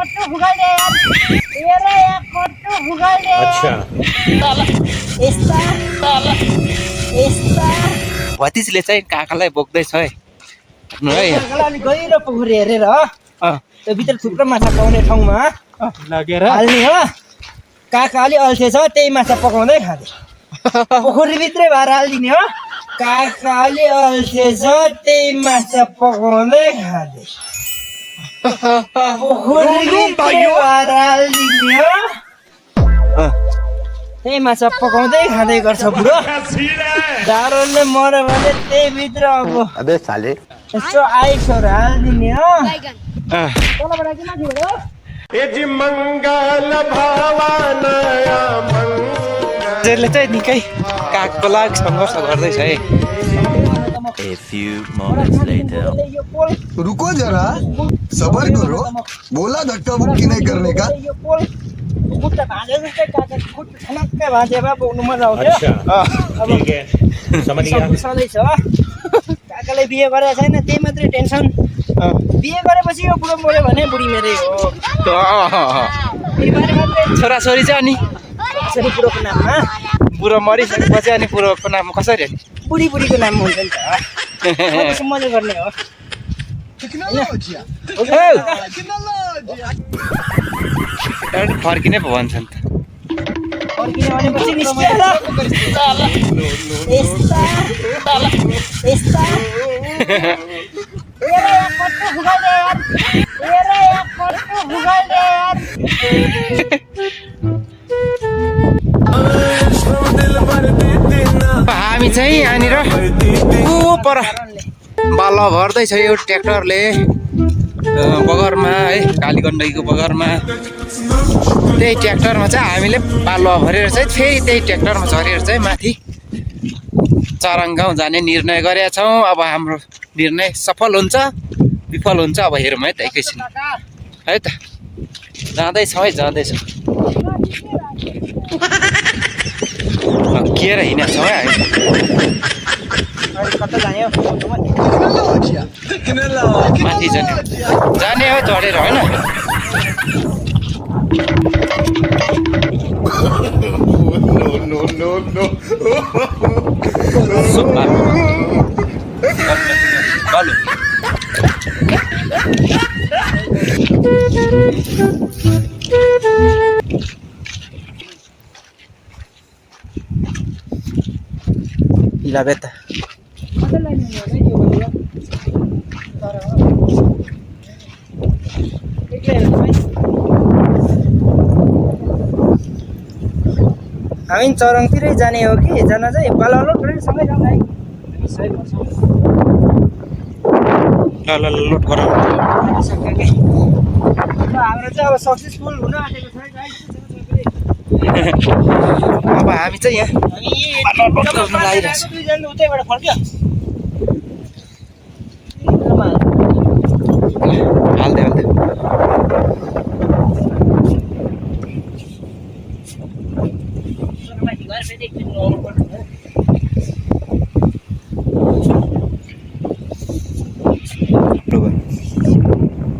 कट्टु फुकाइदे यार हेर यहाँ कट्टु फुकाइदे अच्छा यस्ता यस्ता भतिजले चाहिँ काकालाई बोक्दैछ है हेर्नु है काकालाई अलि गहिरो पोखरी हेरेर अँ, त्यो भित्र थुप्रो माछा पाउने ठाउँमा लगेर हाल्ने हो काका अलि अल्छे छ त्यही माछा पकाउँदै खाँदै पोखरीभित्रै भएर हालिदिने हो काका अलि अल्छे छ त्यही माछा पकाउँदै खाँदै पोखरीभित्रै भएर हालिदिने हो अँ, त्यही माछा पकाउँदै खाँदै गर्छ बुढो जाडोले मऱ्यो भने त्यही भित्र अब अबे साले यस्तो आइसहरू हालिदिने हो अँ। तलबाट किन दियो हजुरले चाहिँ निकै कागको लागि सङ्घर्ष गर्दैछ है A few moments later. यो पोल रुको जरा सबर करो बोला धक्का मुक्की नहीं करने का यो पोल खुट्टा भाँजे जस्तै काका खुट्टा ठनक्कै भाँजे भए बोक्नु मजा आउँथ्यो अच्छा ठीक है समझ गया सधैँ छ काकाले बिहे गरेको छैन त्यही मात्रै टेन्सन बिहे गरेपछि यो बुढो मऱ्यो भने बुढी मेरै हो त्यही बारे मात्रै छोराछोरी चाहिँ अनि यसरी बुढोको नाममा बुढो मरिसकेपछि अनि बुढोको नाम कसरी अनि बुढी बुढीको नाम हुन्छ नि त त्यसो मजा गर्ने हो एउटा फर्किनै पो भन्छ नि त फर्किने भनेपछि निस्कियो ल यस्ता यस्ता हेर यहाँ कट्टु फुकाइदे यार हेर यहाँ कट्टु फुकाइदे यार हामी चाहिँ यहाँनिर ऊ पर बाल भर्दैछ यो ट्र्याक्टरले बगरमा है कालीगण्डकीको बगरमा त्यही ट्र्याक्टरमा चाहिँ हामीले बालुवा भरेर चाहिँ फेरि त्यही ट्र्याक्टरमा झरेर चाहिँ माथि चरङ गाउँ जाने निर्णय गरेका छौँ अब हाम्रो निर्णय सफल हुन्छ विफल हुन्छ अब हेरौँ है त एकैछिन है त जाँदैछौँ है जाँदैछौँ किएर हिँडेको छौँ है हामी अहिले कता जाने हो माथि जाने हो चढेर होइन Gila beta. हामी चरङतिरै जाने हो कि जान चाहिँ बालवालो सँगै जाउँ है ल लोड गर सक्यो कि हाम्रो चाहिँ अब सक्सेसफुल हुन आँटेको छ अब हामी चाहिँ यहाँ लोड गर्न लागिरहेछ दुईजना उतैबाट फर्क्यो हाल्दै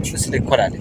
त्यसले खोराले